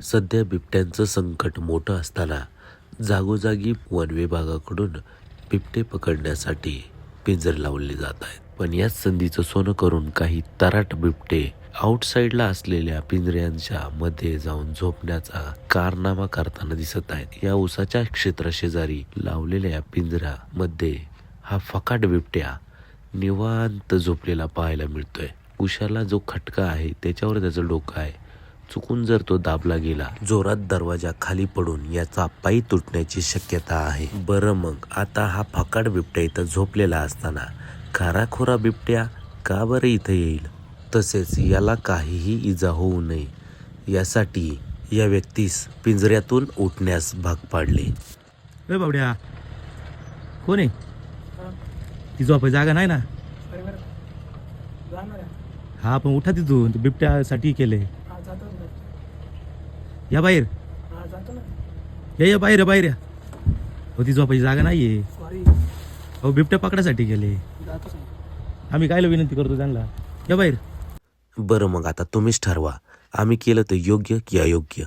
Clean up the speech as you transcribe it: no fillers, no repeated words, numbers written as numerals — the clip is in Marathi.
सध्या बिबट्यांचं संकट मोठं असताना जागोजागी वन विभागाकडून बिबटे पकडण्यासाठी पिंजरे लावले जात आहेत. पण याच संधीचं सोनं करून काही तराट बिबटे आउटसाईडला असलेल्या पिंजऱ्यांच्या मध्ये जाऊन झोपण्याचा कारनामा करताना दिसत आहेत. या उसाच्या क्षेत्राशेजारी लावलेल्या पिंजऱ्यामध्ये हा फकाट बिबट्या निवांत झोपलेला पाहायला मिळतोय. उशाला जो खटका आहे त्याच्यावर त्याचं डोकं आहे. चुकून जर तो दाबला गेला, जोरात दरवाजा खाली पडून याचा पाय तुटण्याची शक्यता आहे. बरं, मग आता हा फकाट बिबट्या इथं झोपलेला असताना खाराखोरा बिबट्या का बरं इथं येईल? तसेच याला काहीही इजा होऊ नये यासाठी या व्यक्तीस पिंजऱ्यातून उठण्यास भाग पाडले. ए बावड्या, कोण आहे? ती झोपाय जागा नाही ना? हा, पण उठा तिथून, बिबट्यासाठी केले. या बाहेर, या बाहेर बाहेर या. हो, ती झोपायची जागा नाहीये. हो, बिबट्या पकडासाठी केले. आम्ही कायला विनंती करतो त्यांना, या बाहेर. बरं, मग आता तुम्हीच ठरवा, आम्ही केलं तर योग्य की अयोग्य?